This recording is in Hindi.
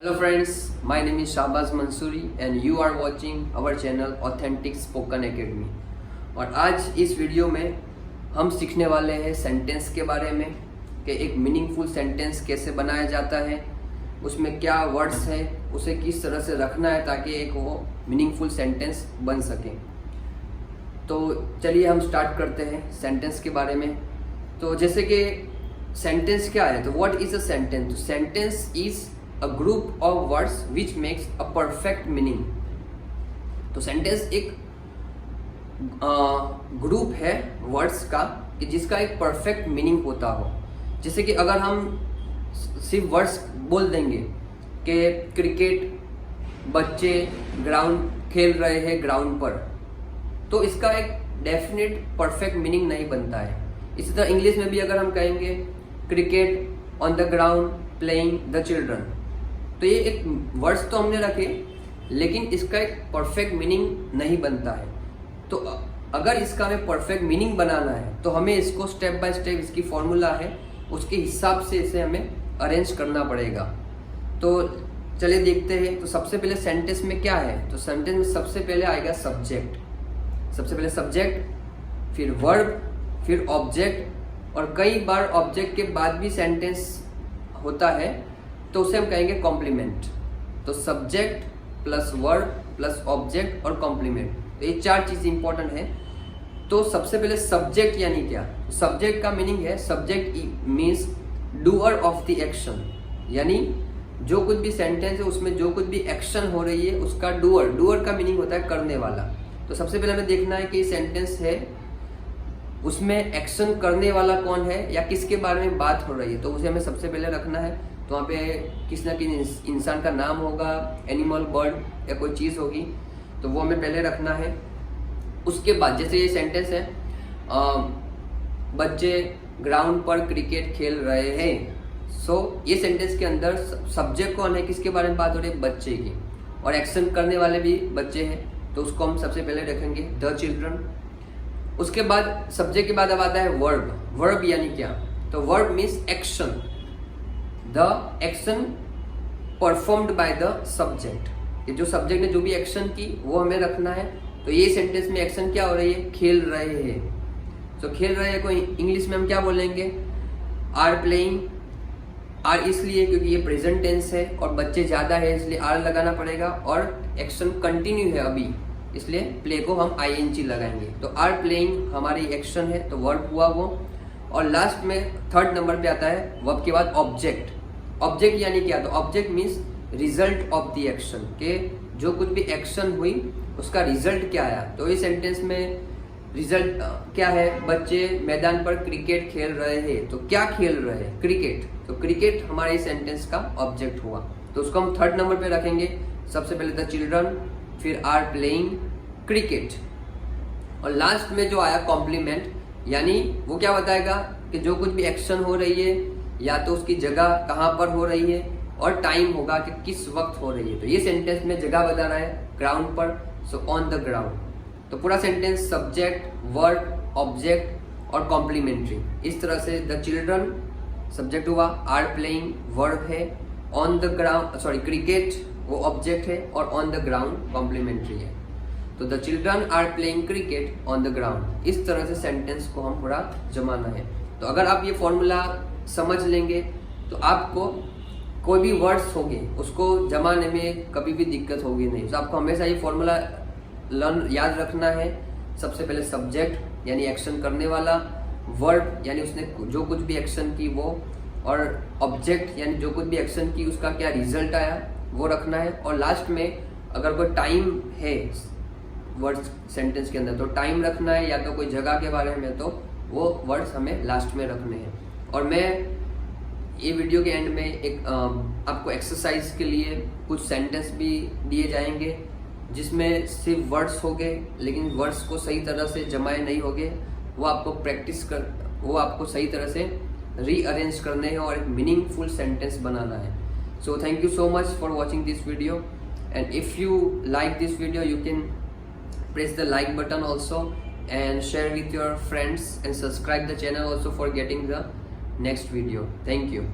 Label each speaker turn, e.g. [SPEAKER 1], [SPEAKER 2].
[SPEAKER 1] Hello friends, my name is Shahbaz Mansoori and you are watching our channel Authentic Spoken Academy। और आज इस वीडियो में हम सीखने वाले हैं सेंटेंस के बारे में कि एक मीनिंगफुल सेंटेंस कैसे बनाया जाता है, उसमें क्या वर्ड्स है, उसे किस तरह से रखना है ताकि एक वो मीनिंगफुल सेंटेंस बन सके। तो चलिए हम स्टार्ट करते हैं सेंटेंस के बारे में। तो जैसे कि सेंटेंस क्या है, तो व्हाट इज अ सेंटेंस? तो sentence is a group of words which makes a perfect meaning। तो सेंटेंस एक ग्रुप है वर्ड्स का कि जिसका एक परफेक्ट मीनिंग होता हो। जैसे कि अगर हम सिर्फ वर्ड्स बोल देंगे कि क्रिकेट बच्चे ग्राउंड खेल रहे हैं ग्राउंड पर, तो इसका एक डेफिनेट परफेक्ट मीनिंग नहीं बनता है। इसी तरह इंग्लिश में भी अगर हम कहेंगे cricket on the ground playing the children, तो ये एक वर्ड्स तो हमने रखे लेकिन इसका एक परफेक्ट मीनिंग नहीं बनता है। तो अगर इसका हमें परफेक्ट मीनिंग बनाना है तो हमें इसको स्टेप बाय स्टेप, इसकी फॉर्मूला है उसके हिसाब से इसे हमें अरेंज करना पड़ेगा। तो चलिए देखते हैं। तो सबसे पहले सेंटेंस में क्या है, तो सेंटेंस में सबसे पहले आएगा सब्जेक्ट। सबसे पहले सब्जेक्ट, फिर वर्ब, फिर ऑब्जेक्ट, और कई बार ऑब्जेक्ट के बाद भी सेंटेंस होता है तो उसे हम कहेंगे कॉम्प्लीमेंट। तो subject plus verb plus object और कॉम्प्लीमेंट, तो ये चार चीज़ इंपॉर्टेंट है। तो सबसे पहले सब्जेक्ट यानी क्या? सब्जेक्ट का मीनिंग है, subject means doer of the action, यानी जो कुछ भी सेंटेंस है उसमें जो कुछ भी एक्शन हो रही है उसका डूअर, डूअर का मीनिंग होता है करने वाला। तो सबसे पहले हमें देखना है कि सेंटेंस है उसमें एक्शन करने वाला कौन है या किसके बारे में बात हो रही है, तो उसे हमें सबसे पहले रखना है। तो वहाँ पे किसी न किसी इंसान का नाम होगा, एनिमल, बर्ड या कोई चीज़ होगी, तो वो हमें पहले रखना है। उसके बाद जैसे ये सेंटेंस है बच्चे ग्राउंड पर क्रिकेट खेल रहे हैं, सो ये सेंटेंस के अंदर सब्जेक्ट कौन है, किसके बारे में बात हो रही है, बच्चे की, और एक्शन करने वाले भी बच्चे हैं, तो उसको हम सबसे पहले रखेंगे द चिल्ड्रन। उसके बाद सब्जेक्ट के बाद अब आता है वर्ब। वर्ब यानी क्या? तो verb means action, the action performed by the subject. ये जो सब्जेक्ट ने जो भी एक्शन की वो हमें रखना है। तो ये सेंटेंस में एक्शन क्या हो रही है, खेल रहे हैं। तो खेल रहे हैं को इंग्लिश में हम क्या बोलेंगे, आर प्लेइंग। आर इसलिए क्योंकि ये प्रेजेंट टेंस है और बच्चे ज़्यादा है इसलिए आर लगाना पड़ेगा, और एक्शन कंटिन्यू है अभी इसलिए प्ले को हम ING लगाएंगे। तो आर प्लेइंग हमारी एक्शन है, तो वर्ब हुआ वो। और लास्ट में थर्ड नंबर पे आता है वर्ब के बाद ऑब्जेक्ट। ऑब्जेक्ट यानी क्या? तो object means result of the action, के जो कुछ भी एक्शन हुई उसका रिजल्ट क्या आया। तो इस सेंटेंस में रिजल्ट क्या है, बच्चे मैदान पर क्रिकेट खेल रहे हैं, तो क्या खेल रहे हैं, क्रिकेट। तो क्रिकेट हमारे इस सेंटेंस का ऑब्जेक्ट हुआ, तो उसको हम थर्ड नंबर पे रखेंगे। सबसे पहले द चिल्ड्रन, फिर आर प्लेइंग क्रिकेट, और लास्ट में जो आया कॉम्प्लीमेंट, यानी वो क्या बताएगा कि जो कुछ भी एक्शन हो रही है या तो उसकी जगह कहाँ पर हो रही है और टाइम होगा कि किस वक्त हो रही है। तो ये सेंटेंस में जगह बता रहा है ग्राउंड पर, सो ऑन द ग्राउंड। तो पूरा सेंटेंस सब्जेक्ट, वर्ब, ऑब्जेक्ट और कॉम्प्लीमेंट्री, इस तरह से द चिल्ड्रन सब्जेक्ट हुआ, आर प्लेइंग वर्ब है, ऑन द ग्राउंड क्रिकेट वो ऑब्जेक्ट है, और ऑन द ग्राउंड कॉम्प्लीमेंट्री है। तो the children are playing cricket on the ground, इस तरह से सेंटेंस को हम पूरा जमाना है। तो अगर आप ये फॉर्मूला समझ लेंगे तो आपको कोई भी वर्ड्स होंगे उसको जमाने में कभी भी दिक्कत होगी नहीं। तो आपको हमेशा ये फॉर्मूला याद रखना है। सबसे पहले सब्जेक्ट यानी एक्शन करने वाला, वर्ब यानी उसने जो कुछ भी एक्शन की वो, और ऑब्जेक्ट यानी जो कुछ भी एक्शन की उसका क्या रिजल्ट आया वो रखना है। और लास्ट में अगर कोई टाइम है वर्ड्स सेंटेंस के अंदर तो टाइम रखना है, या तो कोई जगह के बारे में तो वो वर्ड्स हमें लास्ट में रखने हैं। और मैं ये वीडियो के एंड में एक आपको एक्सरसाइज के लिए कुछ सेंटेंस भी दिए जाएंगे जिसमें सिर्फ वर्ड्स होंगे लेकिन वर्ड्स को सही तरह से जमाए नहीं होंगे, वो आपको सही तरह से रीअरेंज करने हैं और एक मीनिंगफुल सेंटेंस बनाना है। So thank you so much for watching this video, and if you like this video you can press the like button also and share with your friends and subscribe the channel also for getting the next video. Thank you.